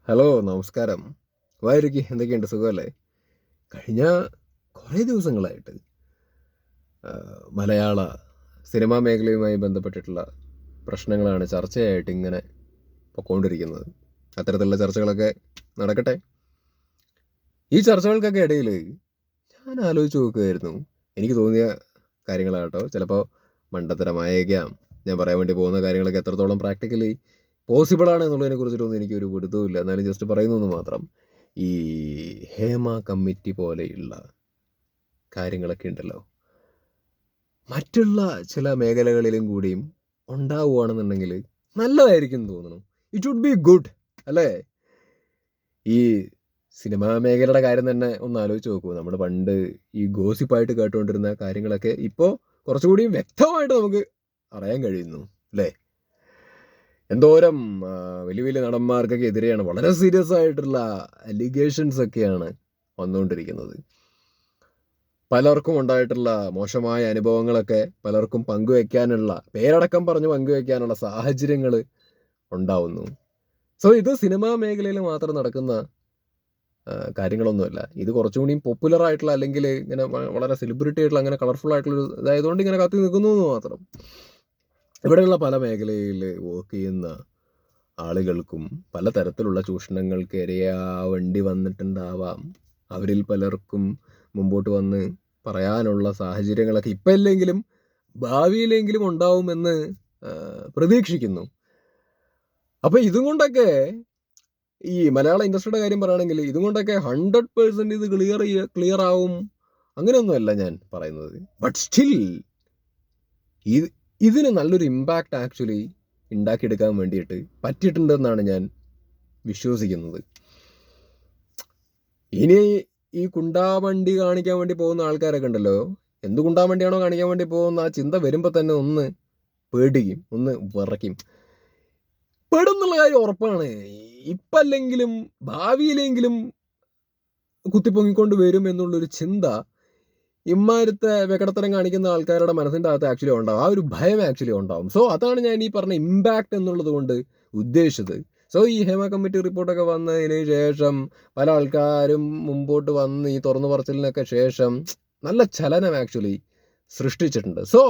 Hello, നമസ്കാരം. വായിരിക്ക്, എന്തൊക്കെയുണ്ട്, സുഖമല്ലേ? കഴിഞ്ഞ കുറേ ദിവസങ്ങളായിട്ട് മലയാള സിനിമാ മേഖലയുമായി ബന്ധപ്പെട്ടിട്ടുള്ള പ്രശ്നങ്ങളാണ് ചർച്ചയായിട്ട് ഇങ്ങനെ പൊക്കോണ്ടിരിക്കുന്നത്. അത്തരത്തിലുള്ള ചർച്ചകളൊക്കെ നടക്കട്ടെ. ഈ ചർച്ചകൾക്കൊക്കെ ഇടയിൽ ഞാൻ ആലോചിച്ച് നോക്കുകയായിരുന്നു. എനിക്ക് തോന്നിയ കാര്യങ്ങളാട്ടോ, ചിലപ്പോൾ മണ്ടത്തരമായേക്കാം. ഞാൻ പറയാൻ വേണ്ടി പോകുന്ന കാര്യങ്ങളൊക്കെ എത്രത്തോളം പ്രാക്ടിക്കലി പോസിബിളാണ് എന്നുള്ളതിനെ കുറിച്ചിട്ടൊന്നും എനിക്കൊരു പിടുത്തവുമില്ല. എന്നാലും ജസ്റ്റ് പറയുന്നു മാത്രം. ഈ ഹേമ കമ്മിറ്റി പോലെയുള്ള കാര്യങ്ങളൊക്കെ ഉണ്ടല്ലോ, മറ്റുള്ള ചില മേഖലകളിലും കൂടിയും ഉണ്ടാവുകയാണെന്നുണ്ടെങ്കിൽ നല്ലതായിരിക്കും തോന്നുന്നു. ഇറ്റ് വുഡ് ബി ഗുഡ്, അല്ലേ? ഈ സിനിമാ മേഖലയുടെ കാര്യം തന്നെ ഒന്ന് ആലോചിച്ച് നോക്കൂ. നമ്മൾ പണ്ട് ഈ ഗോസിപ്പായിട്ട് കേട്ടുകൊണ്ടിരുന്ന കാര്യങ്ങളൊക്കെ ഇപ്പോൾ കുറച്ചുകൂടിയും വ്യക്തമായിട്ട് നമുക്ക് അറിയാൻ കഴിയുന്നു, അല്ലേ? എന്തോരം വലിയ വലിയ നടന്മാർക്കൊക്കെ എതിരെയാണ് വളരെ സീരിയസ് ആയിട്ടുള്ള അലിഗേഷൻസ് ഒക്കെയാണ് വന്നുകൊണ്ടിരിക്കുന്നത്. പലർക്കും ഉണ്ടായിട്ടുള്ള മോശമായ അനുഭവങ്ങളൊക്കെ പലർക്കും പങ്കുവെക്കാനുള്ള, പേരടക്കം പറഞ്ഞ് പങ്കുവെക്കാനുള്ള സാഹചര്യങ്ങൾ ഉണ്ടാവുന്നു. സോ ഇത് സിനിമാ മേഖലയിൽ മാത്രം നടക്കുന്ന കാര്യങ്ങളൊന്നുമല്ല. ഇത് കുറച്ചുകൂടി പോപ്പുലർ ആയിട്ടുള്ള, അല്ലെങ്കിൽ ഇങ്ങനെ വളരെ സെലിബ്രിറ്റി ആയിട്ടുള്ള, അങ്ങനെ കളർഫുൾ ആയിട്ടുള്ള ഇതായതുകൊണ്ട് ഇങ്ങനെ കത്തി നിൽക്കുന്നു എന്ന് മാത്രം. ഇവിടെയുള്ള പല മേഖലയിൽ വർക്ക് ചെയ്യുന്ന ആളുകൾക്കും പലതരത്തിലുള്ള ചൂഷണങ്ങൾക്ക് ഇരയാവേണ്ടി വന്നിട്ടുണ്ടാവാം. അവരിൽ പലർക്കും മുമ്പോട്ട് വന്ന് പറയാനുള്ള സാഹചര്യങ്ങളൊക്കെ ഇപ്പം ഇല്ലെങ്കിലും ഭാവിയിലെങ്കിലും ഉണ്ടാവുമെന്ന് പ്രതീക്ഷിക്കുന്നു. അപ്പം ഇതും കൊണ്ടൊക്കെ ഈ മലയാള ഇൻഡസ്ട്രിയുടെ കാര്യം പറയുകയാണെങ്കിൽ ഇതും കൊണ്ടൊക്കെ 100% ഇത് ക്ലിയർ ആവും അങ്ങനെയൊന്നുമല്ല ഞാൻ പറയുന്നത്. ബട്ട് സ്റ്റിൽ ഇതിന് നല്ലൊരു ഇമ്പാക്റ്റ് ആക്ച്വലി ഉണ്ടാക്കിയെടുക്കാൻ വേണ്ടിയിട്ട് പറ്റിയിട്ടുണ്ടെന്നാണ് ഞാൻ വിശ്വസിക്കുന്നത്. ഇനി ഈ കുണ്ടാവണ്ടി കാണിക്കാൻ വേണ്ടി പോകുന്ന ആൾക്കാരൊക്കെ ഉണ്ടല്ലോ, എന്ത് കുണ്ടാവണ്ടിയാണോ കാണിക്കാൻ വേണ്ടി പോകുന്ന ആ ചിന്ത വരുമ്പോൾ തന്നെ ഒന്ന് പേടിക്കും, ഒന്ന് വിറയ്ക്കും. പെടുന്നുള്ള കാര്യം ഉറപ്പാണ്. ഇപ്പല്ലെങ്കിലും ഭാവിയിലെങ്കിലും കുത്തിപ്പൊങ്ങിക്കൊണ്ട് വരും എന്നുള്ളൊരു ചിന്ത ഇമ്മാരത്തെ വെക്കടത്തരം കാണിക്കുന്ന ആൾക്കാരുടെ മനസ്സിൻ്റെ അകത്ത് ആക്ച്വലി ഉണ്ടാവും. ആ ഒരു ഭയം ആക്ച്വലി ഉണ്ടാവും. സോ അതാണ് ഞാൻ ഈ പറഞ്ഞ ഇമ്പാക്റ്റ് എന്നുള്ളത് കൊണ്ട് ഉദ്ദേശിച്ചത്. സോ ഈ ഹേമ കമ്മിറ്റി റിപ്പോർട്ടൊക്കെ വന്നതിന് ശേഷം പല ആൾക്കാരും മുമ്പോട്ട് വന്ന് ഈ തുറന്നു പറച്ചിലിനൊക്കെ ശേഷം നല്ല ചലനം ആക്ച്വലി സൃഷ്ടിച്ചിട്ടുണ്ട്. സോ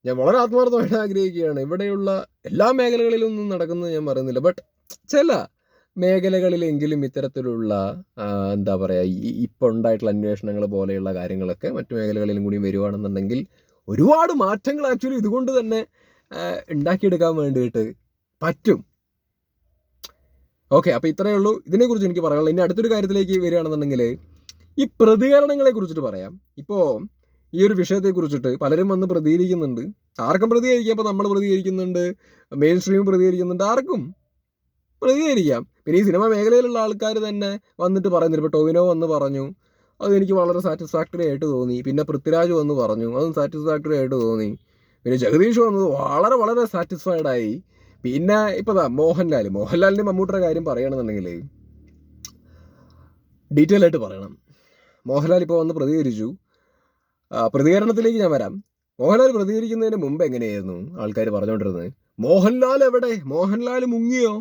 ഞാൻ വളരെ ആത്മാർത്ഥമായിട്ട് ആഗ്രഹിക്കുകയാണ്, ഇവിടെയുള്ള എല്ലാ മേഖലകളിലൊന്നും നടക്കുന്നത് ഞാൻ പറയുന്നില്ല, ബട്ട് ചില മേഖലകളിലെങ്കിലും ഇത്തരത്തിലുള്ള എന്താ പറയുക, ഇപ്പോൾ ഉണ്ടായിട്ടുള്ള അന്വേഷണങ്ങൾ പോലെയുള്ള കാര്യങ്ങളൊക്കെ മറ്റു മേഖലകളിലും കൂടി വരുവാണെന്നുണ്ടെങ്കിൽ ഒരുപാട് മാറ്റങ്ങൾ ആക്ച്വലി ഇതുകൊണ്ട് തന്നെ ഉണ്ടാക്കിയെടുക്കാൻ വേണ്ടിയിട്ട് പറ്റും. ഓക്കെ, അപ്പോൾ ഇത്രയേ ഉള്ളൂ ഇതിനെക്കുറിച്ച് എനിക്ക് പറയാനുള്ളത്. ഇനി അടുത്തൊരു കാര്യത്തിലേക്ക് വരികയാണെന്നുണ്ടെങ്കിൽ ഈ പ്രതികരണങ്ങളെ കുറിച്ചിട്ട് പറയാം. ഇപ്പോൾ ഈ ഒരു വിഷയത്തെക്കുറിച്ചിട്ട് പലരും വന്ന് പ്രതികരിക്കുന്നുണ്ട്. ആർക്കും പ്രതികരിക്കാം. ഇപ്പോൾ നമ്മൾ പ്രതികരിക്കുന്നുണ്ട്, മെയിൻ സ്ട്രീം പ്രതികരിക്കുന്നുണ്ട്, ആർക്കും പ്രതികരിക്കാം. പിന്നെ ഈ സിനിമ മേഖലയിലുള്ള ആൾക്കാർ തന്നെ വന്നിട്ട് പറയുന്നുണ്ട്. ഇപ്പോൾ ടോവിനോ വന്ന് പറഞ്ഞു, അതെനിക്ക് വളരെ സാറ്റിസ്ഫാക്ടറി ആയിട്ട് തോന്നി. പിന്നെ പൃഥ്വിരാജ് വന്ന് പറഞ്ഞു, അതും സാറ്റിസ്ഫാക്ടറി ആയിട്ട് തോന്നി. പിന്നെ ജഗദീഷ് വന്നത് വളരെ വളരെ സാറ്റിസ്ഫൈഡായി. പിന്നെ ഇപ്പോൾ മോഹൻലാലിൻ്റെ മമ്മൂട്ടിയുടെ കാര്യം പറയുകയാണെന്നുണ്ടെങ്കിൽ ഡീറ്റെയിൽ ആയിട്ട് പറയണം. മോഹൻലാൽ ഇപ്പോൾ വന്ന് പ്രതികരിച്ചു. പ്രതികരണത്തിലേക്ക് ഞാൻ വരാം. മോഹൻലാൽ പ്രതികരിക്കുന്നതിന് മുമ്പ് എങ്ങനെയായിരുന്നു ആൾക്കാർ പറഞ്ഞുകൊണ്ടിരുന്നത്? മോഹൻലാൽ എവിടെ? മോഹൻലാൽ മുങ്ങിയോ?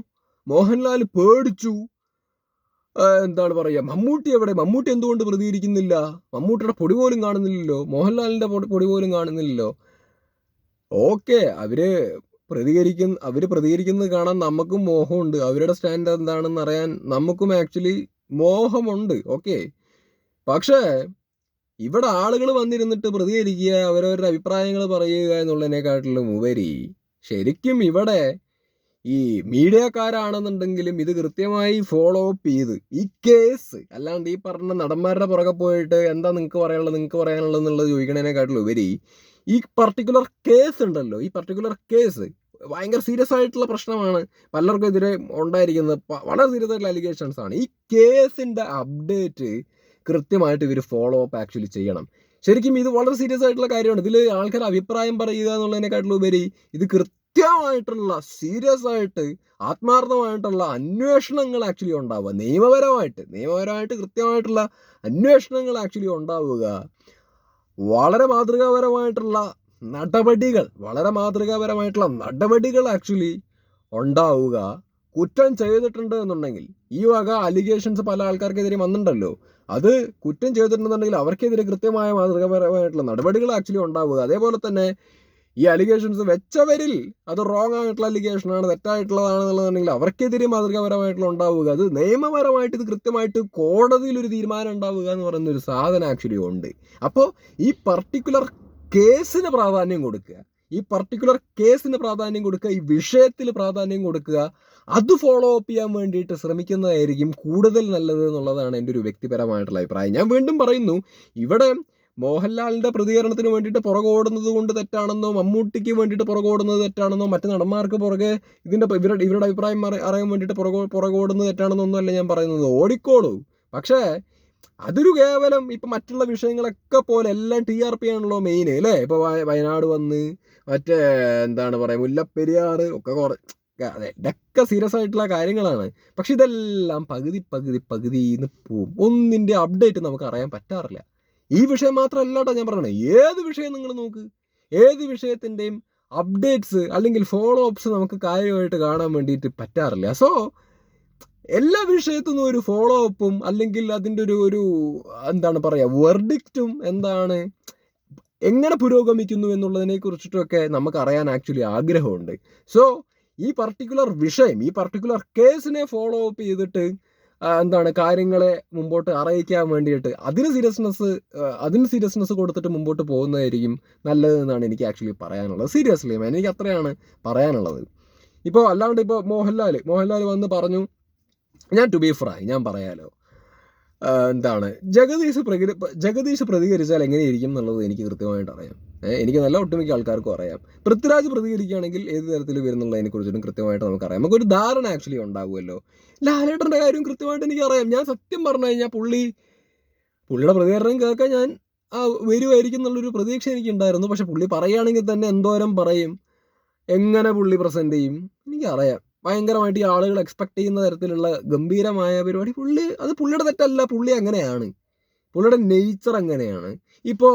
മോഹൻലാൽ പേടിച്ചു. എന്താണ് പറയുക, മമ്മൂട്ടി എവിടെ? മമ്മൂട്ടി എന്തുകൊണ്ട് പ്രതികരിക്കുന്നില്ല? മമ്മൂട്ടിയുടെ പൊടി പോലും കാണുന്നില്ലല്ലോ, മോഹൻലാലിൻ്റെ പൊടി പോലും കാണുന്നില്ലല്ലോ. ഓക്കെ, അവര് പ്രതികരിക്കുന്നത് കാണാൻ നമുക്കും മോഹമുണ്ട്. അവരുടെ സ്റ്റാൻഡ് എന്താണെന്ന് അറിയാൻ നമുക്കും ആക്ച്വലി മോഹമുണ്ട്. ഓക്കെ, പക്ഷേ ഇവിടെ ആളുകൾ വന്നിരുന്നിട്ട് പ്രതികരിക്കുക, അവരവരുടെ അഭിപ്രായങ്ങൾ പറയുക എന്നുള്ളതിനെക്കാട്ടിലും ഉപരി ശരിക്കും ഇവിടെ ഈ മീഡിയക്കാരാണെന്നുണ്ടെങ്കിലും ഇത് കൃത്യമായി ഫോളോ അപ്പ് ചെയ്ത് ഈ കേസ്, അല്ലാണ്ട് ഈ പറഞ്ഞ നടന്മാരുടെ പുറകെ പോയിട്ട് എന്താ നിങ്ങൾക്ക് പറയാനുള്ളത് എന്നുള്ളത് ചോദിക്കണതിനെക്കാട്ടിലും ഉപരി ഈ പർട്ടിക്കുലർ കേസ് ഉണ്ടല്ലോ, ഈ പർട്ടിക്കുലർ കേസ് ഭയങ്കര സീരിയസ് ആയിട്ടുള്ള പ്രശ്നമാണ്. പലർക്കും എതിരെ ഉണ്ടായിരിക്കുന്നത് വളരെ സീരിയസ് ആയിട്ടുള്ള അലിഗേഷൻസ് ആണ്. ഈ കേസിൻ്റെ അപ്ഡേറ്റ് കൃത്യമായിട്ട് ഇവർ ഫോളോ അപ്പ് ആക്ച്വലി ചെയ്യണം. ശരിക്കും ഇത് വളരെ സീരിയസ് ആയിട്ടുള്ള കാര്യമാണ്. ഇതിൽ ആൾക്കാർ അഭിപ്രായം പറയുക എന്നുള്ളതിനെക്കാട്ടിലുപരി ഇത് കൃത്യമായിട്ടുള്ള സീരിയസ് ആയിട്ട് ആത്മാർത്ഥമായിട്ടുള്ള അന്വേഷണങ്ങൾ ആക്ച്വലി ഉണ്ടാവുക, നിയമപരമായിട്ട് കൃത്യമായിട്ടുള്ള അന്വേഷണങ്ങൾ ആക്ച്വലി ഉണ്ടാവുക, വളരെ മാതൃകാപരമായിട്ടുള്ള നടപടികൾ ആക്ച്വലി ഉണ്ടാവുക. കുറ്റം ചെയ്തിട്ടുണ്ട് എന്നുണ്ടെങ്കിൽ, ഈ വക അലിഗേഷൻസ് പല ആൾക്കാർക്കെതിരെ വന്നിട്ടുണ്ടല്ലോ, അത് കുറ്റം ചെയ്തിട്ടുണ്ടെന്നുണ്ടെങ്കിൽ അവർക്കെതിരെ കൃത്യമായ മാതൃകാപരമായിട്ടുള്ള നടപടികൾ ആക്ച്വലി ഉണ്ടാവുക. അതേപോലെ തന്നെ ഈ അലിഗേഷൻസ് വെച്ചവരിൽ അത് റോങ് ആയിട്ടുള്ള അലിഗേഷനാണ്, തെറ്റായിട്ടുള്ളതാണെന്നുണ്ടെങ്കിൽ അവർക്കെതിരെ മാതൃകാപരമായിട്ടുള്ള ഉണ്ടാവുക. അത് നിയമപരമായിട്ട് ഇത് കൃത്യമായിട്ട് കോടതിയിൽ ഒരു തീരുമാനം ഉണ്ടാവുക എന്ന് പറയുന്ന ഒരു സാധനം ആക്ച്വലി ഉണ്ട്. അപ്പോൾ ഈ പർട്ടിക്കുലർ കേസിന് പ്രാധാന്യം കൊടുക്കുക, ഈ വിഷയത്തിൽ പ്രാധാന്യം കൊടുക്കുക, അത് ഫോളോ അപ്പ് ചെയ്യാൻ വേണ്ടിയിട്ട് ശ്രമിക്കുന്നതായിരിക്കും കൂടുതൽ നല്ലത് എന്നുള്ളതാണ് എൻ്റെ ഒരു വ്യക്തിപരമായിട്ടുള്ള അഭിപ്രായം. ഞാൻ വീണ്ടും പറയുന്നു, ഇവിടെ മോഹൻലാലിന്റെ പ്രതികരണത്തിന് വേണ്ടിയിട്ട് പുറകോടുന്നത് കൊണ്ട് തെറ്റാണെന്നോ, മമ്മൂട്ടിക്ക് വേണ്ടിയിട്ട് പുറകോടുന്നത് തെറ്റാണെന്നോ, മറ്റു നടന്മാർക്ക് പുറകെ ഇവരുടെ അഭിപ്രായം അറിയാൻ വേണ്ടിയിട്ട് പുറകോടുന്നത് തെറ്റാണെന്നോ ഒന്നുമല്ല ഞാൻ പറയുന്നത്. ഓടിക്കോളൂ, പക്ഷേ അതൊരു കേവലം ഇപ്പൊ മറ്റുള്ള വിഷയങ്ങളൊക്കെ പോലെ എല്ലാം TRP ആണല്ലോ മെയിൻ അല്ലേ. ഇപ്പൊ വയനാട് വന്ന് മറ്റേ എന്താണ് പറയാ മുല്ലപ്പെരിയാറ് ഒക്കെ ഇതൊക്കെ സീരിയസ് ആയിട്ടുള്ള കാര്യങ്ങളാണ്. പക്ഷെ ഇതെല്ലാം പകുതിന്ന് പോവും. ഒന്നിന്റെ അപ്ഡേറ്റ് നമുക്ക് അറിയാൻ പറ്റാറില്ല. ഈ വിഷയം മാത്രമല്ല കേട്ടോ ഞാൻ പറയണേ, ഏത് വിഷയം നിങ്ങൾ നോക്ക്, ഏത് വിഷയത്തിന്റെയും അപ്ഡേറ്റ്സ് അല്ലെങ്കിൽ ഫോളോ അപ്സ് നമുക്ക് കാര്യമായിട്ട് കാണാൻ വേണ്ടിയിട്ട് പറ്റാറില്ല. സോ എല്ലാ വിഷയത്തിനും ഒരു ഫോളോ അപ്പും അല്ലെങ്കിൽ അതിൻ്റെ ഒരു എന്താണ് പറയുക വെർഡിക്റ്റും എന്താണ് എങ്ങനെ പുരോഗമിക്കുന്നു എന്നുള്ളതിനെ കുറിച്ചിട്ടൊക്കെ നമുക്ക് അറിയാൻ ആക്ച്വലി ആഗ്രഹമുണ്ട്. സോ ഈ പർട്ടിക്കുലർ വിഷയം, ഈ പർട്ടിക്കുലർ കേസിനെ ഫോളോ അപ്പ് ചെയ്തിട്ട് എന്താണ് കാര്യങ്ങളെ മുമ്പോട്ട് അറിയിക്കാൻ വേണ്ടിയിട്ട് അതിന് സീരിയസ്നെസ് കൊടുത്തിട്ട് മുമ്പോട്ട് പോകുന്നതായിരിക്കും നല്ലതെന്നാണ് എനിക്ക് ആക്ച്വലി പറയാനുള്ളത്. സീരിയസ്ലി എനിക്ക് അത്രയാണ് പറയാനുള്ളത്. ഇപ്പോൾ അല്ലാണ്ട് ഇപ്പോൾ മോഹൻലാൽ വന്ന് പറഞ്ഞു, ടു ബി ഫ്രാങ്ക് ഞാൻ പറയാലോ, എന്താണ് ജഗദീഷ് പ്രതികരിച്ചാൽ എങ്ങനെയിരിക്കും എന്നുള്ളത് എനിക്ക് കൃത്യമായിട്ട് അറിയാം. എനിക്ക് നല്ല ഒട്ടുമിക്ക ആൾക്കാർക്കും അറിയാം. പൃഥ്വിരാജ് പ്രതികരിക്കുകയാണെങ്കിൽ ഏത് തരത്തിൽ വരുന്നുള്ളതിനെ കുറിച്ചിട്ടും കൃത്യമായിട്ട് നമുക്കറിയാം. നമുക്കൊരു ധാരണ ആക്ച്വലി ഉണ്ടാവുമല്ലോ. ലാലേട്ടൻ്റെ കാര്യം കൃത്യമായിട്ട് എനിക്കറിയാം. ഞാൻ സത്യം പറഞ്ഞു കഴിഞ്ഞാൽ പുള്ളിയുടെ പ്രതികരണം കേൾക്കാൻ ഞാൻ വരുമായിരിക്കും എന്നുള്ളൊരു പ്രതീക്ഷ എനിക്കുണ്ടായിരുന്നു. പക്ഷെ പുള്ളി പറയുകയാണെങ്കിൽ തന്നെ എന്തോരം പറയും, എങ്ങനെ പുള്ളി പ്രസന്റ് ചെയ്യും എനിക്കറിയാം. ഭയങ്കരമായിട്ട് ഈ ആളുകൾ എക്സ്പെക്ട് ചെയ്യുന്ന തരത്തിലുള്ള ഗംഭീരമായ പരിപാടി അത് പുള്ളിയുടെ തെറ്റല്ല, പുള്ളി അങ്ങനെയാണ്, പുള്ളിയുടെ നേച്ചർ അങ്ങനെയാണ്. ഇപ്പോൾ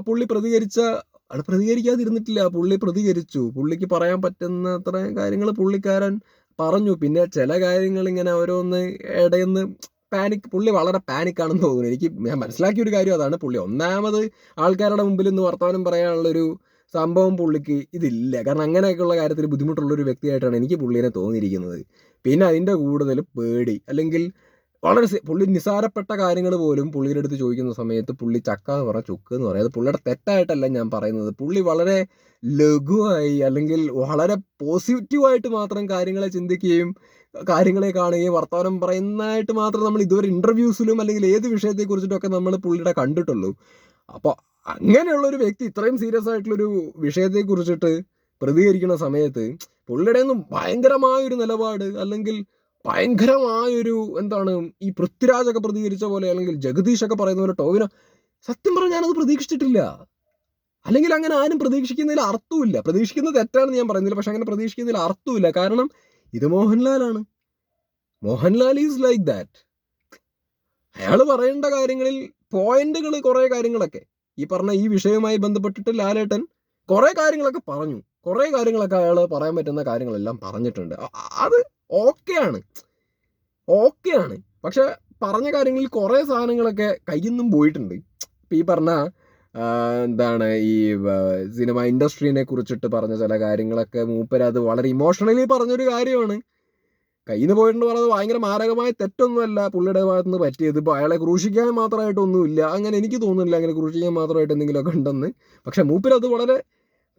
പുള്ളി പ്രതികരിക്കാതിരുന്നിട്ടില്ല, പുള്ളി പ്രതികരിച്ചു. പുള്ളിക്ക് പറയാൻ പറ്റുന്ന അത്ര കാര്യങ്ങൾ പുള്ളിക്കാരൻ പറഞ്ഞു. പിന്നെ ചില കാര്യങ്ങൾ ഇങ്ങനെ ഓരോന്ന് ഇടയെന്ന് പുള്ളി വളരെ പാനിക്കാണെന്ന് തോന്നുന്നു. ഞാൻ മനസ്സിലാക്കിയ ഒരു കാര്യം അതാണ്. പുള്ളി ഒന്നാമത് ആൾക്കാരുടെ മുമ്പിൽ നിന്ന് വർത്തമാനം പറയാനുള്ളൊരു സംഭവം പുള്ളിക്ക് ഇതില്ല. കാരണം അങ്ങനെയൊക്കെയുള്ള കാര്യത്തിൽ ബുദ്ധിമുട്ടുള്ളൊരു വ്യക്തിയായിട്ടാണ് എനിക്ക് പുള്ളിനെ തോന്നിയിരിക്കുന്നത്. പിന്നെ അതിൻ്റെ കൂടുതൽ പേടി, അല്ലെങ്കിൽ പുള്ളി നിസാരപ്പെട്ട കാര്യങ്ങൾ പോലും പുള്ളിയുടെ അടുത്ത് ചോദിക്കുന്ന സമയത്ത് പുള്ളി ചക്ക എന്ന് പറഞ്ഞാൽ ചുക്ക് എന്ന് പറയും. അത് പുള്ളിയുടെ തെറ്റായിട്ടല്ല ഞാൻ പറയുന്നത്. പുള്ളി വളരെ ലഘുവായി അല്ലെങ്കിൽ വളരെ പോസിറ്റീവായിട്ട് മാത്രം കാര്യങ്ങളെ ചിന്തിക്കുകയും കാര്യങ്ങളെ കാണുകയും വർത്തമാനം പറയുന്നതായിട്ട് മാത്രം നമ്മൾ ഇതുവരെ ഇൻ്റർവ്യൂസിലും അല്ലെങ്കിൽ ഏത് വിഷയത്തെക്കുറിച്ചിട്ടൊക്കെ നമ്മൾ പുള്ളിയുടെ കണ്ടിട്ടുള്ളൂ. അപ്പോൾ അങ്ങനെയുള്ളൊരു വ്യക്തി ഇത്രയും സീരിയസ് ആയിട്ടുള്ളൊരു വിഷയത്തെക്കുറിച്ചിട്ട് പ്രതികരിക്കുന്ന സമയത്ത് പുള്ളിയുടെ ഒന്നും ഭയങ്കരമായൊരു നിലപാട് അല്ലെങ്കിൽ ഭയങ്കരമായൊരു എന്താണ് ഈ പൃഥ്വിരാജൊക്കെ പ്രതികരിച്ച പോലെ അല്ലെങ്കിൽ ജഗദീഷൊക്കെ പറയുന്ന പോലെ ടോവിനോ, സത്യം പറഞ്ഞാൽ ഞാനത് പ്രതീക്ഷിച്ചിട്ടില്ല. അല്ലെങ്കിൽ അങ്ങനെ ആരും പ്രതീക്ഷിക്കുന്നതിൽ അർത്ഥമില്ല. പ്രതീക്ഷിക്കുന്നത് തെറ്റാണെന്ന് ഞാൻ പറയുന്നില്ല, പക്ഷെ അങ്ങനെ പ്രതീക്ഷിക്കുന്നതിൽ അർത്ഥമില്ല. കാരണം ഇത് മോഹൻലാലാണ്. Mohanlal is like that. അയാൾ പറയേണ്ട കാര്യങ്ങളിൽ പോയിന്റുകൾ, കുറേ കാര്യങ്ങളൊക്കെ ഈ പറഞ്ഞ ഈ വിഷയവുമായി ബന്ധപ്പെട്ടിട്ട് ലാലേട്ടൻ കുറേ കാര്യങ്ങളൊക്കെ പറഞ്ഞു. കുറേ കാര്യങ്ങളൊക്കെ അയാൾ പറയാൻ പറ്റുന്ന കാര്യങ്ങളെല്ലാം പറഞ്ഞിട്ടുണ്ട്. അത് ഓക്കെയാണ്. പക്ഷെ പറഞ്ഞ കാര്യങ്ങളിൽ കുറേ സാധനങ്ങളൊക്കെ കയ്യിൽ നിന്നും പോയിട്ടുണ്ട്. ഇപ്പം ഈ പറഞ്ഞ എന്താണ് ഈ സിനിമ ഇൻഡസ്ട്രീനെ കുറിച്ചിട്ട് പറഞ്ഞ ചില കാര്യങ്ങളൊക്കെ മൂപ്പരത് വളരെ ഇമോഷണലി പറഞ്ഞൊരു കാര്യമാണ്. കയ്യിൽ നിന്ന് പോയിട്ടുണ്ട് പറഞ്ഞത് ഭയങ്കര മാരകമായ തെറ്റൊന്നുമല്ല പുള്ളിയുടെ ഭാഗത്ത് നിന്ന് പറ്റിയത്. ഇപ്പോൾ അയാളെ ക്രൂശിക്കാൻ മാത്രമായിട്ടൊന്നുമില്ല, അങ്ങനെ എനിക്ക് തോന്നുന്നില്ല അങ്ങനെ ക്രൂശിക്കാൻ മാത്രമായിട്ട് എന്തെങ്കിലുമൊക്കെ ഉണ്ടെന്ന്. പക്ഷെ മൂപ്പരത് വളരെ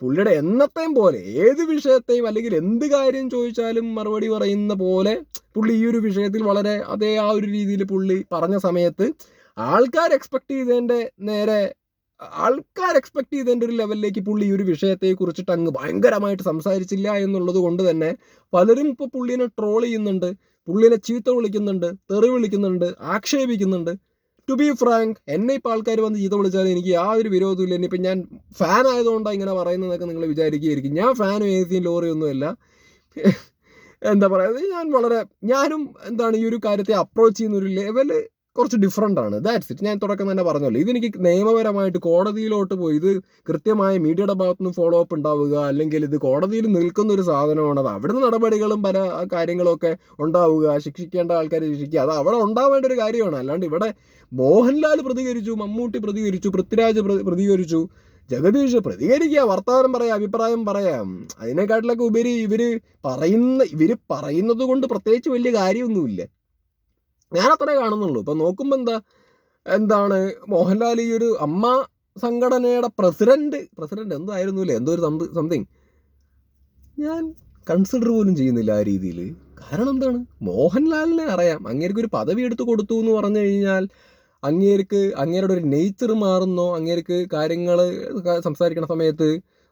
പുള്ളിയുടെ എന്നത്തെയും പോലെ ഏത് വിഷയത്തെയും അല്ലെങ്കിൽ എന്ത് കാര്യം ചോദിച്ചാലും മറുപടി പറയുന്ന പോലെ പുള്ളി ഈ ഒരു വിഷയത്തിൽ വളരെ ആ ഒരു രീതിയിൽ പുള്ളി പറഞ്ഞ സമയത്ത് ആൾക്കാർ എക്സ്പെക്ട് ചെയ്തതിൻ്റെ ഒരു ലെവലിലേക്ക് പുള്ളി ഈ ഒരു വിഷയത്തെ കുറിച്ചിട്ട് അങ്ങ് ഭയങ്കരമായിട്ട് സംസാരിച്ചില്ല എന്നുള്ളത് കൊണ്ട് തന്നെ പലരും ഇപ്പോൾ പുള്ളിനെ ട്രോൾ ചെയ്യുന്നുണ്ട്, പുള്ളിനെ ചീത്ത വിളിക്കുന്നുണ്ട്, തെറി വിളിക്കുന്നുണ്ട്, ആക്ഷേപിക്കുന്നുണ്ട്. ടു ബി ഫ്രാങ്ക്, എന്നെ ഇപ്പോൾ ആൾക്കാർ വന്ന് ചീത്ത വിളിച്ചാൽ എനിക്ക് യാതൊരു വിരോധമില്ല. ഇനിയിപ്പോൾ ഞാൻ ഫാൻ ആയതുകൊണ്ടാണ് ഇങ്ങനെ പറയുന്നതൊക്കെ നിങ്ങൾ വിചാരിക്കുകയായിരിക്കും. ഞാൻ ഫാനും ഏസിയും ലോറിയൊന്നുമല്ല. എന്താ പറയുക, ഞാനും എന്താണ് ഈ ഒരു കാര്യത്തെ അപ്രോച്ച് ചെയ്യുന്ന ഒരു ലെവല് കുറച്ച് ഡിഫറൻ്റ് ആണ്. That's it. ഞാൻ തുടക്കം തന്നെ പറഞ്ഞല്ലോ, ഇതെനിക്ക് നിയമപരമായിട്ട് കോടതിയിലോട്ട് പോയി ഇത് കൃത്യമായ മീഡിയയുടെ ഭാഗത്തുനിന്ന് ഫോളോ അപ്പ് ഉണ്ടാവുക, അല്ലെങ്കിൽ ഇത് കോടതിയിൽ നിൽക്കുന്ന ഒരു സാധനമാണ്, അത് അവിടുന്ന് നടപടികളും പല കാര്യങ്ങളും ഒക്കെ ഉണ്ടാവുക, ശിക്ഷിക്കേണ്ട ആൾക്കാരെ ശിക്ഷിക്കുക, അത് അവിടെ ഉണ്ടാവേണ്ട ഒരു കാര്യമാണ്. അല്ലാണ്ട് ഇവിടെ മോഹൻലാൽ പ്രതികരിച്ചു, മമ്മൂട്ടി പ്രതികരിച്ചു, പൃഥ്വിരാജ് പ്രതികരിച്ചു, ജഗദീഷ് പ്രതികരിക്കുക, വർത്തമാനം പറയാം, അഭിപ്രായം പറയാം. അതിനെക്കാട്ടിലൊക്കെ ഉപരി ഇവര് പറയുന്നത് കൊണ്ട് പ്രത്യേകിച്ച് വലിയ കാര്യമൊന്നുമില്ല. ഞാൻ അത്രേ കാണുന്നുള്ളൂ. ഇപ്പൊ നോക്കുമ്പോ എന്താണ് മോഹൻലാൽ ഈ ഒരു അമ്മ സംഘടനയുടെ പ്രസിഡന്റ് എന്തായിരുന്നു അല്ലേ, എന്തോ ഒരു സംതിങ് ഞാൻ കൺസിഡർ പോലും ചെയ്യുന്നില്ല ആ രീതിയിൽ. കാരണം എന്താണ്, മോഹൻലാലിനെ അറിയാം, അങ്ങേർക്ക് ഒരു പദവി എടുത്ത് കൊടുത്തു എന്ന് പറഞ്ഞു കഴിഞ്ഞാൽ അങ്ങേരുടെ ഒരു നേച്ചർ മാറുന്നോ, അങ്ങേർക്ക് കാര്യങ്ങൾ സംസാരിക്കുന്ന സമയത്ത്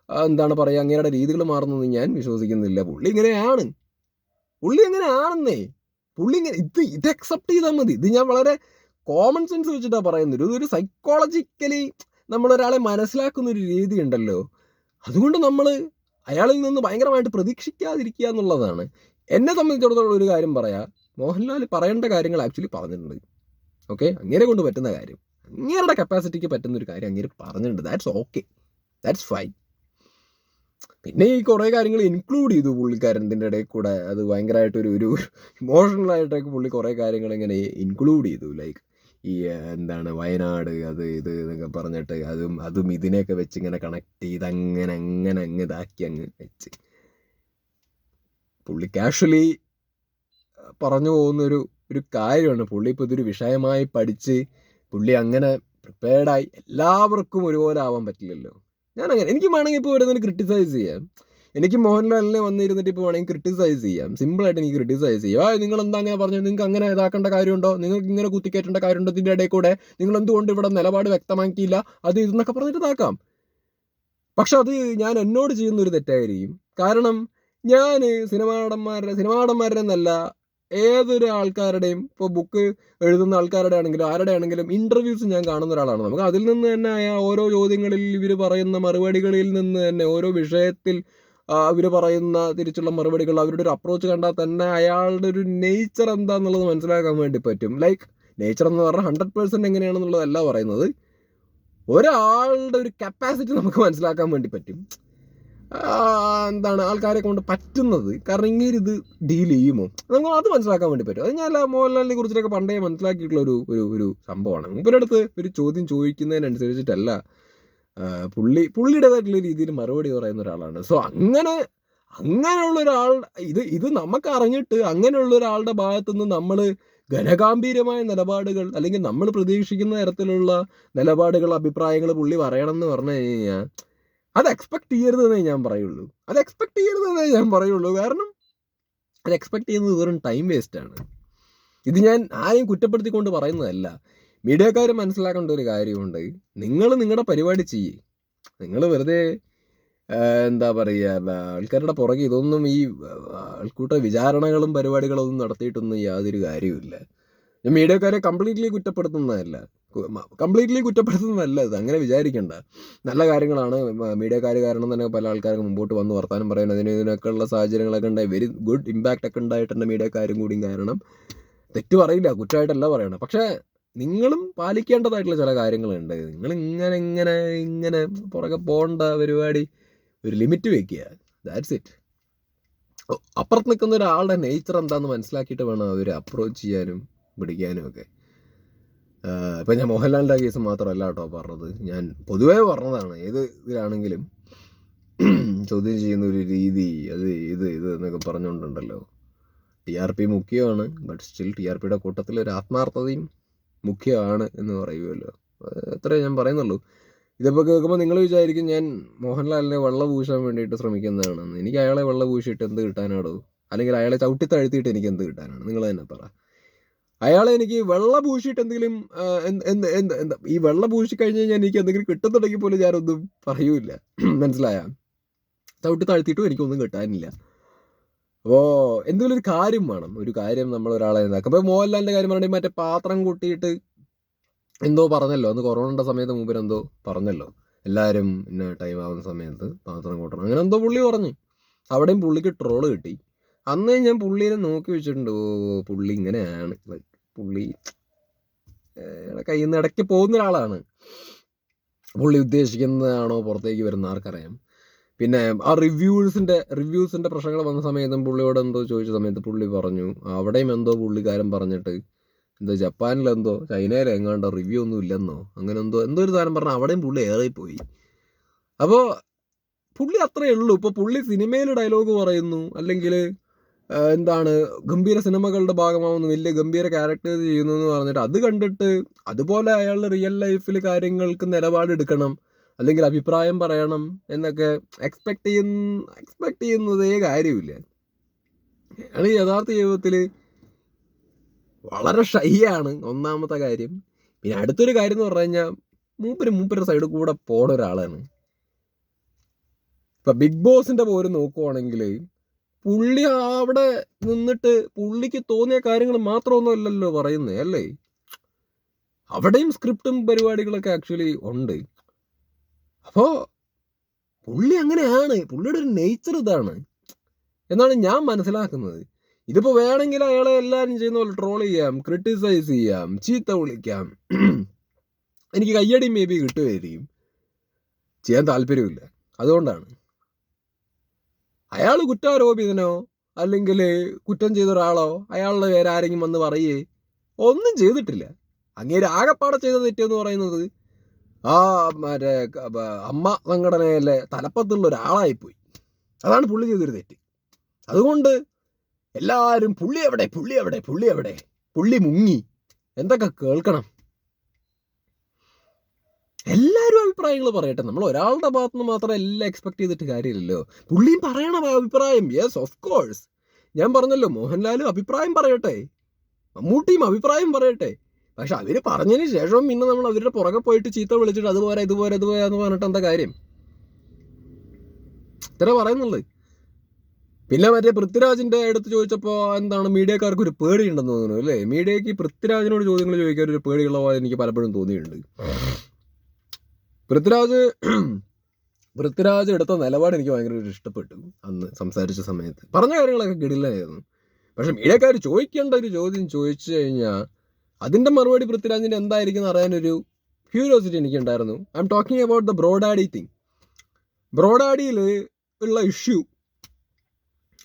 എന്താണ് പറയുക, അങ്ങേരുടെ രീതികൾ മാറുന്നൊന്നും ഞാൻ വിശ്വസിക്കുന്നില്ല. പുള്ളി എങ്ങനെയാണെന്നേ, പുള്ളി ഇങ്ങനെ ഇത് അക്സെപ്റ്റ് ചെയ്താൽ മതി. ഇത് ഞാൻ വളരെ കോമൺ സെൻസ് വെച്ചിട്ടാണ് പറയുന്നത്. ഇതൊരു സൈക്കോളജിക്കലി നമ്മളൊരാളെ മനസ്സിലാക്കുന്ന ഒരു രീതി ഉണ്ടല്ലോ, അതുകൊണ്ട് നമ്മൾ അയാളിൽ നിന്ന് ഭയങ്കരമായിട്ട് പ്രതീക്ഷിക്കാതിരിക്കുക എന്നുള്ളതാണ്. എന്നെ സംബന്ധിച്ചിടത്തോളം ഒരു കാര്യം പറയാം, മോഹൻലാൽ പറയേണ്ട കാര്യങ്ങൾ ആക്ച്വലി പറഞ്ഞിട്ടുണ്ട്. ഓക്കെ, അങ്ങേരെ കൊണ്ട് പറ്റുന്ന കാര്യം, അങ്ങേരുടെ കപ്പാസിറ്റിക്ക് പറ്റുന്ന ഒരു കാര്യം അങ്ങേര് പറഞ്ഞിട്ടുണ്ട്. That's okay, that's fine. പിന്നെ ഈ കുറേ കാര്യങ്ങൾ ഇൻക്ലൂഡ് ചെയ്തു പുള്ളിക്കാരൻ്റെ ഇടയിൽ കൂടെ. അത് ഭയങ്കരമായിട്ട് ഒരു ഇമോഷണലായിട്ടൊക്കെ പുള്ളി കുറേ കാര്യങ്ങൾ ഇങ്ങനെ ഇൻക്ലൂഡ് ചെയ്തു. ലൈക്ക് ഈ എന്താണ് വയനാട് അത് ഇത് എന്നൊക്കെ പറഞ്ഞിട്ട് അതും ഇതിനെയൊക്കെ വെച്ച് ഇങ്ങനെ കണക്ട് ചെയ്ത് അങ്ങനെ ഇതാക്കി അങ്ങ് വെച്ച് പുള്ളി കാഷ്വലി പറഞ്ഞു പോകുന്നൊരു കാര്യമാണ്. പുള്ളി ഇപ്പോൾ ഇതൊരു വിഷയമായി പഠിച്ച് പുള്ളി അങ്ങനെ പ്രിപ്പയർഡായി. എല്ലാവർക്കും ഒരുപോലെ ആവാൻ പറ്റില്ലല്ലോ. എനിക്ക് വേണമെങ്കിൽ ഇപ്പോൾ വരുന്നതിന് ക്രിട്ടിസൈസ് ചെയ്യാം. എനിക്ക് മോഹൻലാലിനെ വന്നിരുന്നിട്ട് ഇപ്പോൾ വേണമെങ്കിൽ ക്രിട്ടിസൈസ് ചെയ്യാം, സിമ്പിളായിട്ട് എനിക്ക് ക്രിട്ടിസൈസ് ചെയ്യാം. നിങ്ങൾ എന്താ അങ്ങനെ പറഞ്ഞു, നിങ്ങൾക്ക് അങ്ങനെ ഇതാക്കേണ്ട കാര്യമുണ്ടോ, നിങ്ങൾക്ക് ഇങ്ങനെ കുത്തിക്കയറ്റേണ്ട കാര്യമുണ്ടോ, ഇതിൻ്റെ ഇടയിൽ കൂടെ നിങ്ങൾ എന്തുകൊണ്ട് ഇവിടെ നിലപാട് വ്യക്തമാക്കിയില്ല, അത് ഇതെന്നൊക്കെ പറഞ്ഞിട്ട് ഇതാക്കാം. പക്ഷെ അത് ഞാൻ എന്നോട് ചെയ്യുന്നൊരു തെറ്റായിരിക്കും. കാരണം ഞാൻ സിനിമാടന്മാരുടെ എന്നല്ല, ഏതൊരു ആൾക്കാരുടെയും, ഇപ്പോൾ ബുക്ക് എഴുതുന്ന ആൾക്കാരുടെ ആണെങ്കിലും ആരുടെ ആണെങ്കിലും ഇൻ്റർവ്യൂസ് ഞാൻ കാണുന്ന ഒരാളാണ്. നമുക്ക് അതിൽ നിന്ന് തന്നെ ഓരോ ചോദ്യങ്ങളിൽ ഇവർ പറയുന്ന മറുപടികളിൽ നിന്ന് തന്നെ, ഓരോ വിഷയത്തിൽ ഇവർ പറയുന്ന തിരിച്ചുള്ള മറുപടികൾ, അവരുടെ ഒരു അപ്രോച്ച് കണ്ടാൽ തന്നെ അയാളുടെ ഒരു നേച്ചർ എന്താണെന്നുള്ളത് മനസ്സിലാക്കാൻ വേണ്ടി പറ്റും. ലൈക്ക് നേച്ചർ എന്ന് പറഞ്ഞാൽ 100% എങ്ങനെയാണെന്നുള്ളതല്ല പറയുന്നത്, ഒരാളുടെ ഒരു കപ്പാസിറ്റി നമുക്ക് മനസ്സിലാക്കാൻ വേണ്ടി പറ്റും. എന്താണ് ആൾക്കാരെ കൊണ്ട് പറ്റുന്നത്, കാരണം ഇങ്ങനെ ഇത് ഡീൽ ചെയ്യുമോ നമുക്ക് അത് മനസ്സിലാക്കാൻ വേണ്ടി പറ്റും. അത് ഞാൻ മോഹൻലാലിനെ കുറിച്ചിട്ടൊക്കെ പണ്ടേ മനസ്സിലാക്കിയിട്ടുള്ള ഒരു സംഭവമാണ്. മൂപ്പരടുത്ത് ഒരു ചോദ്യം ചോദിക്കുന്നതിനനുസരിച്ചിട്ടല്ല പുള്ളിയുടേതായിട്ടുള്ള രീതിയിൽ മറുപടി പറയുന്ന ഒരാളാണ്. സോ അങ്ങനെയുള്ള ഒരാൾ, ഇത് നമുക്ക് അറിഞ്ഞിട്ട് അങ്ങനെയുള്ള ഒരാളുടെ ഭാഗത്തുനിന്ന് നമ്മൾ ഘനഗാംഭീര്യമായ നിലപാടുകൾ, അല്ലെങ്കിൽ നമ്മൾ പ്രതീക്ഷിക്കുന്ന തരത്തിലുള്ള നിലപാടുകൾ, അഭിപ്രായങ്ങൾ പുള്ളി പറയണം എന്ന് പറഞ്ഞു കഴിഞ്ഞാൽ അത് എക്സ്പെക്ട് ചെയ്യരുതെന്നേ ഞാൻ പറയുള്ളൂ. കാരണം അത് എക്സ്പെക്ട് ചെയ്യുന്നത് വെറും ടൈം വേസ്റ്റാണ്. ഇത് ഞാൻ ആരെയും കുറ്റപ്പെടുത്തിക്കൊണ്ട് പറയുന്നതല്ല. മീഡിയക്കാർ മനസ്സിലാക്കേണ്ട ഒരു കാര്യമുണ്ട്, നിങ്ങൾ നിങ്ങളുടെ പരിപാടി ചെയ്യേ. നിങ്ങൾ വെറുതെ എന്താ പറയുക, ആൾക്കാരുടെ പുറകെ ഇതൊന്നും ഈ ആൾക്കൂട്ട വിചാരണകളും പരിപാടികളൊന്നും നടത്തിയിട്ടൊന്നും യാതൊരു കാര്യമില്ല. ഞാൻ മീഡിയക്കാരെ കംപ്ലീറ്റ്ലി കുറ്റപ്പെടുത്തുന്നതല്ല ഇത്, അങ്ങനെ വിചാരിക്കേണ്ട. നല്ല കാര്യങ്ങളാണ് മീഡിയക്കാർ കാരണം തന്നെ പല ആൾക്കാർക്ക് മുമ്പോട്ട് വന്ന് വർത്താനം പറയാൻ ഇതിനൊക്കെ ഉള്ള സാഹചര്യങ്ങളൊക്കെ ഉണ്ടായി. വെരി ഗുഡ് ഇമ്പാക്റ്റ് ഒക്കെ ഉണ്ടായിട്ടുണ്ട് മീഡിയക്കാരും കൂടിയും. കാരണം തെറ്റ് പറയില്ല, കുറ്റമായിട്ടല്ല പറയണം. പക്ഷേ നിങ്ങളും പാലിക്കേണ്ടതായിട്ടുള്ള ചില കാര്യങ്ങളുണ്ട്. നിങ്ങൾ ഇങ്ങനെ പുറകെ പോകേണ്ട പരിപാടി ഒരു ലിമിറ്റ് വെക്കുക. That's it. അപ്പുറത്ത് നിൽക്കുന്ന ഒരാളുടെ നേച്ചർ എന്താണെന്ന് മനസ്സിലാക്കിയിട്ട് വേണം അവർ അപ്രോച്ച് ചെയ്യാനും പിടിക്കാനും ഒക്കെ. ഇപ്പം ഞാൻ മോഹൻലാലിൻ്റെ കേസ് മാത്രമല്ല കേട്ടോ പറഞ്ഞത്, ഞാൻ പൊതുവേ പറഞ്ഞതാണ്. ഏത് ഇതിലാണെങ്കിലും ചോദ്യം ചെയ്യുന്ന ഒരു രീതി, അത് ഇത് എന്നൊക്കെ പറഞ്ഞുകൊണ്ടുണ്ടല്ലോ. TRP മുഖ്യമാണ്, ബട്ട് സ്റ്റിൽ TRPയുടെ കൂട്ടത്തിൽ ഒരു ആത്മാർത്ഥതയും മുഖ്യമാണ് എന്ന് പറയുമല്ലോ. അത്രേ ഞാൻ പറയുന്നുള്ളൂ. ഇതിപ്പോൾ കേൾക്കുമ്പോൾ നിങ്ങൾ വിചാരിക്കും ഞാൻ മോഹൻലാലിനെ വെള്ള പൂശാൻ വേണ്ടിയിട്ട് ശ്രമിക്കുന്നതാണെന്ന്. എനിക്ക് അയാളെ വെള്ള പൂശിയിട്ട് എന്ത് കിട്ടാനാടോ, അല്ലെങ്കിൽ അയാളെ ചവിട്ടി താഴ്ത്തിയിട്ട് എനിക്ക് എന്ത് കിട്ടാനാണ്? നിങ്ങൾ തന്നെ പറ. അയാളെ എനിക്ക് വെള്ള പൂശിയിട്ട് എന്തെങ്കിലും എന്താ ഈ വെള്ള പൂശി കഴിഞ്ഞ് കഴിഞ്ഞാൽ എനിക്ക് എന്തെങ്കിലും കിട്ടുന്നുണ്ടെങ്കിൽ പോലും ഞാനൊന്നും പറയൂല. മനസ്സിലായ? ചവിട്ടി താഴ്ത്തിയിട്ടും എനിക്കൊന്നും കിട്ടാനില്ല. അപ്പോൾ എന്തെങ്കിലും ഒരു കാര്യം വേണം, ഒരു കാര്യം നമ്മൾ ഒരാളെ ഇതാക്കും. ഇപ്പോൾ മോഹൻലാലിൻ്റെ കാര്യം പറഞ്ഞാൽ മറ്റേ പാത്രം കൂട്ടിയിട്ട് എന്തോ പറഞ്ഞല്ലോ, അന്ന് കൊറോണയുടെ സമയത്ത് മുമ്പിൽ എന്തോ പറഞ്ഞല്ലോ, എല്ലാവരും ഇന്ന ടൈം ആവുന്ന സമയത്ത് പാത്രം കൂട്ടണം, അങ്ങനെ എന്തോ പുള്ളി പറഞ്ഞു. അവിടെയും പുള്ളിക്ക് ട്രോള് കിട്ടി. അന്നേ ഞാൻ പുള്ളീനെ നോക്കി വെച്ചിട്ടുണ്ട്, പുള്ളി ഇങ്ങനെയാണ്, പുള്ളി കയ്യിൽ നിന്ന് ഇടയ്ക്ക് പോകുന്ന ഒരാളാണ്. പുള്ളി ഉദ്ദേശിക്കുന്നതാണോ പുറത്തേക്ക് വരുന്ന ആർക്കറിയാം. പിന്നെ ആ റിവ്യൂസിൻ്റെ പ്രശ്നങ്ങൾ വന്ന സമയത്തും പുള്ളിയോട് എന്തോ ചോദിച്ച സമയത്ത് പുള്ളി പറഞ്ഞു അവിടെയും എന്തോ പുള്ളിക്കാരൻ പറഞ്ഞിട്ട് എന്തോ ജപ്പാനിലെന്തോ ചൈനയിലെങ്ങാണ്ടോ റിവ്യൂ ഒന്നും ഇല്ലെന്നോ അങ്ങനെ എന്തോ ഒരു താരം പറഞ്ഞാൽ അവിടെയും പുള്ളി ഏറിപ്പോയി. അപ്പോൾ പുള്ളി അത്രയേ ഉള്ളൂ. ഇപ്പോൾ പുള്ളി സിനിമയിൽ ഡയലോഗ് പറയുന്നു, അല്ലെങ്കിൽ എന്താണ് ഗംഭീര സിനിമകളുടെ ഭാഗമാവുന്നു, വലിയ ഗംഭീര ക്യാരക്ടേഴ്സ് ചെയ്യുന്നു എന്ന് പറഞ്ഞിട്ട് അത് കണ്ടിട്ട് അതുപോലെ അയാളുടെ റിയൽ ലൈഫിൽ കാര്യങ്ങൾക്ക് നിലപാടെടുക്കണം അല്ലെങ്കിൽ അഭിപ്രായം പറയണം എന്നൊക്കെ എക്സ്പെക്ട് ചെയ്യുന്നതേ കാര്യമില്ല. അയാൾ യഥാർത്ഥ ജീവിതത്തിൽ വളരെ ഷൈയാണ് ഒന്നാമത്തെ കാര്യം. പിന്നെ അടുത്തൊരു കാര്യം എന്ന് പറഞ്ഞു കഴിഞ്ഞാൽ മൂപ്പര് സൈഡിൽ കൂടെ പോണ ഒരാളാണ്. ഇപ്പം ബിഗ് ബോസിൻ്റെ പോലും നോക്കുവാണെങ്കിൽ പുള്ളി അവിടെ നിന്നിട്ട് പുള്ളിക്ക് തോന്നിയ കാര്യങ്ങൾ മാത്രമൊന്നും അല്ലല്ലോ പറയുന്നത്, അല്ലേ? അവിടെയും സ്ക്രിപ്റ്റും പരിപാടികളൊക്കെ ആക്ച്വലി ഉണ്ട്. അപ്പോൾ പുള്ളി അങ്ങനെയാണ്, പുള്ളിയുടെ ഒരു നേച്ചർ ഇതാണ് എന്നാണ് ഞാൻ മനസ്സിലാക്കുന്നത്. ഇതിപ്പോൾ വേണമെങ്കിൽ അയാളെ എല്ലാവരും ചെയ്യുന്ന പോലെ ട്രോൾ ചെയ്യാം, ക്രിട്ടിസൈസ് ചെയ്യാം, ചീത്ത വിളിക്കാം, എനിക്ക് കയ്യടി മേ ബി കിട്ടുമായിരിക്കും, ചെയ്യാൻ താല്പര്യമില്ല. അതുകൊണ്ടാണ് അയാൾ കുറ്റാരോപിതനോ അല്ലെങ്കിൽ കുറ്റം ചെയ്ത ഒരാളോ അയാളുടെ പേര് ആരെങ്കിലും വന്ന് പറയേ ഒന്നും ചെയ്തിട്ടില്ല. അങ്ങേര് ആകെപ്പാടെ ചെയ്ത തെറ്റെന്ന് പറയുന്നത് ആ മറ്റേ അമ്മ സംഘടനയിലെ തലപ്പത്തുള്ള ഒരാളായിപ്പോയി. അതാണ് പുള്ളി ചെയ്തൊരു തെറ്റ്. അതുകൊണ്ട് എല്ലാവരും പുള്ളി എവിടെ പുള്ളി മുങ്ങി എന്തൊക്കെ കേൾക്കണം. എല്ലാവരും അഭിപ്രായങ്ങൾ പറയട്ടെ. നമ്മൾ ഒരാളുടെ ഭാഗത്ത് നിന്ന് മാത്രം എല്ലാം എക്സ്പെക്ട് ചെയ്തിട്ട് കാര്യമില്ലല്ലോ. പുള്ളിയും പറയണം അഭിപ്രായം. Yes, of course. ഞാൻ പറഞ്ഞല്ലോ, മോഹൻലാലും അഭിപ്രായം പറയട്ടെ, മമ്മൂട്ടിയും അഭിപ്രായം പറയട്ടെ. പക്ഷെ അവര് പറഞ്ഞതിന് ശേഷം പിന്നെ നമ്മൾ അവരുടെ പുറകെ പോയിട്ട് ചീത്ത വിളിച്ചിട്ട് അതുപോലെ എന്ന് പറഞ്ഞിട്ട് എന്താ കാര്യം? ഇത്ര പറയുന്നുള്ളത്. പിന്നെ മറ്റേ പൃഥ്വിരാജിന്റെ അടുത്ത് ചോദിച്ചപ്പോൾ എന്താണ് മീഡിയക്കാർക്ക് ഒരു പേടി ഉണ്ടെന്ന് തോന്നുന്നു, അല്ലേ? മീഡിയക്ക് പൃഥ്വിരാജിനോട് ചോദ്യങ്ങൾ ചോദിക്കാൻ ഒരു പേടിയുള്ള പോലെ എനിക്ക് പലപ്പോഴും തോന്നിയിട്ടുണ്ട്. പൃഥ്വിരാജ് എടുത്ത നിലപാട് എനിക്ക് ഭയങ്കര ഇഷ്ടപ്പെട്ടു. അന്ന് സംസാരിച്ച സമയത്ത് പറഞ്ഞ കാര്യങ്ങളൊക്കെ കിടിലായിരുന്നു. പക്ഷെ മീഡിയക്കാർ ചോദിക്കേണ്ട ഒരു ചോദ്യം ചോദിച്ചു കഴിഞ്ഞാൽ അതിൻ്റെ മറുപടി പൃഥ്വിരാജിൻ്റെ എന്തായിരിക്കും എന്ന് അറിയാനൊരു ക്യൂരിയോസിറ്റി എനിക്കുണ്ടായിരുന്നു. I'm talking about the Bro Daddy thing. ബ്രോഡാഡിയിൽ ഉള്ള ഇഷ്യൂ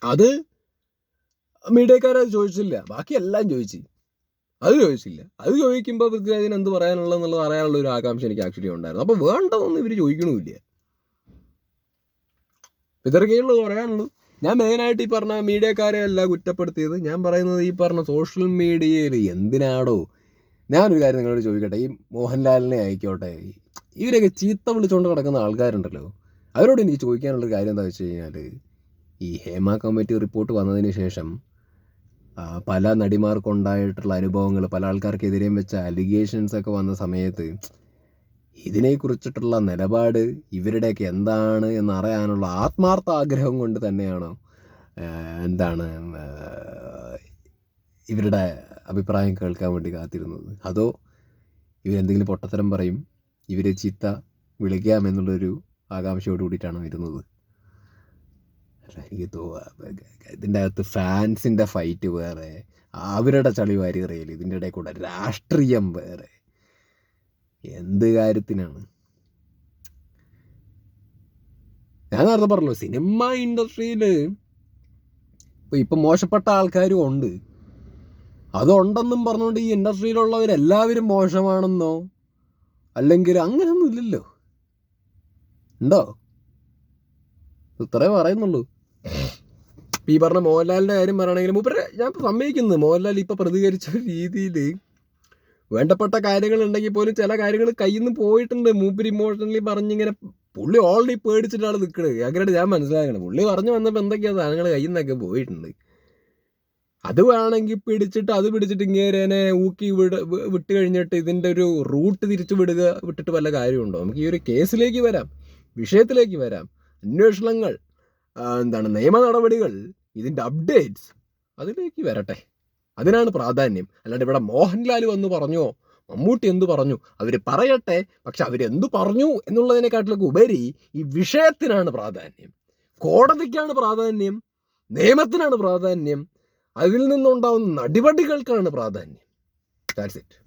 അത് മീഡിയക്കാരത് ചോദിച്ചില്ല, ബാക്കി എല്ലാം ചോദിച്ചില്ല. അത് ചോദിക്കുമ്പോൾ പൃഥ്വിരാജിന് എന്ത് പറയാനുള്ളതെന്നുള്ളത് അറിയാനുള്ള ഒരു ആകാംക്ഷ എനിക്ക് ആക്ച്വലി ഉണ്ടായിരുന്നു. അപ്പോൾ വേണ്ടതൊന്നും ഇവർ ചോദിക്കണമില്ല. ഇതൊക്കെയുള്ളത് പറയാനുള്ളൂ. ഞാൻ മെയിനായിട്ട് ഈ പറഞ്ഞ മീഡിയക്കാരെ അല്ല കുറ്റപ്പെടുത്തിയത്. ഞാൻ പറയുന്നത് ഈ പറഞ്ഞ സോഷ്യൽ മീഡിയയിൽ എന്തിനാടോ. ഞാനൊരു കാര്യം നിങ്ങളോട് ചോദിക്കട്ടെ, ഈ മോഹൻലാലിനെ ആയിക്കോട്ടെ, ഇവരൊക്കെ ചീത്ത വിളിച്ചുകൊണ്ട് കിടക്കുന്ന ആൾക്കാരുണ്ടല്ലോ, അവരോട് എനിക്ക് ചോദിക്കാനുള്ളൊരു കാര്യം എന്താ വെച്ച് കഴിഞ്ഞാൽ, ഈ ഹേമ കമ്മിറ്റി റിപ്പോർട്ട് വന്നതിന് ശേഷം പല നടിമാർക്കുണ്ടായിട്ടുള്ള അനുഭവങ്ങൾ, പല ആൾക്കാർക്കെതിരെയും വെച്ച അലിഗേഷൻസ് ഒക്കെ വന്ന സമയത്ത് ഇതിനെക്കുറിച്ചിട്ടുള്ള നിലപാട് ഇവരുടെയൊക്കെ എന്താണ് എന്നറിയാനുള്ള ആത്മാർത്ഥ ആഗ്രഹം കൊണ്ട് തന്നെയാണോ എന്താണ് ഇവരുടെ അഭിപ്രായം കേൾക്കാൻ വേണ്ടി കാത്തിരുന്നത്? അതോ ഇവരെന്തെങ്കിലും പൊട്ടത്തരം പറയും, ഇവരെ ചീത്ത വിളിക്കാമെന്നുള്ളൊരു ആകാംക്ഷയോട് കൂടിയിട്ടാണോ വരുന്നത്? എനിക്ക് ഇതിൻ്റെ അകത്ത് ഫാൻസിൻ്റെ ഫൈറ്റ് വേറെ, അവരുടെ ചളി വാരി എറിയൽ, ഇതിൻ്റെ ഇടയിൽ കൂടെ രാഷ്ട്രീയം വേറെ. എന്ത് കാര്യത്തിനാണ്? ഞാൻ നേരത്തെ പറഞ്ഞല്ലോ, സിനിമ ഇൻഡസ്ട്രിയിൽ ഇപ്പം മോശപ്പെട്ട ആൾക്കാരും ഉണ്ട്. അതുണ്ടെന്നും പറഞ്ഞുകൊണ്ട് ഈ ഇൻഡസ്ട്രിയിലുള്ളവരെല്ലാവരും മോശമാണെന്നോ അല്ലെങ്കിൽ അങ്ങനെയൊന്നും ഇല്ലല്ലോ. ഉണ്ടോ? ഇത്രേ പറയുന്നുള്ളൂ. ഈ പറഞ്ഞ മോഹൻലാലിൻ്റെ കാര്യം പറയുകയാണെങ്കിൽ മൂപ്പരെ ഞാൻ സമ്മതിക്കുന്നത്, മോഹൻലാൽ ഇപ്പം പ്രതികരിച്ച രീതിയിൽ വേണ്ടപ്പെട്ട കാര്യങ്ങളുണ്ടെങ്കിൽ പോലും ചില കാര്യങ്ങൾ കയ്യിൽ നിന്ന് പോയിട്ടുണ്ട്. മൂപ്പര് ഇമോഷണലി പറഞ്ഞിങ്ങനെ പുള്ളി ഓൾറെഡി പേടിച്ചിട്ടാണ് നിൽക്കുന്നത്. അങ്ങനെയായിട്ട് ഞാൻ മനസ്സിലാക്കണം. പുള്ളി പറഞ്ഞു വന്നപ്പോൾ എന്തൊക്കെയാണ് സാധനങ്ങൾ കയ്യിൽ നിന്നൊക്കെ പോയിട്ടുണ്ട്. അത് വേണമെങ്കിൽ പിടിച്ചിട്ട് ഇങ്ങേരനെ ഊക്കി വിട്ട് കഴിഞ്ഞിട്ട് ഇതിൻ്റെ ഒരു റൂട്ട് തിരിച്ചു വിട്ടിട്ട് വല്ല കാര്യമുണ്ടോ? നമുക്ക് ഈ ഒരു കേസിലേക്ക് വരാം, വിഷയത്തിലേക്ക് വരാം. അന്വേഷണങ്ങൾ, നിയമ നടപടികൾ, ഇതിൻ്റെ അപ്ഡേറ്റ്സ്, അതിലേക്ക് വരട്ടെ. അതിനാണ് പ്രാധാന്യം. അല്ലാണ്ട് ഇവിടെ മോഹൻലാൽ വന്ന് പറഞ്ഞോ, മമ്മൂട്ടി എന്തു പറഞ്ഞു, അവർ പറയട്ടെ. പക്ഷെ അവരെന്തു പറഞ്ഞു എന്നുള്ളതിനെക്കാട്ടിലൊക്കെ ഉപരി ഈ വിഷയത്തിനാണ് പ്രാധാന്യം, കോടതിക്കാണ് പ്രാധാന്യം, നിയമത്തിനാണ് പ്രാധാന്യം, അതിൽ നിന്നുണ്ടാവുന്ന നടപടികൾക്കാണ് പ്രാധാന്യം. That's it.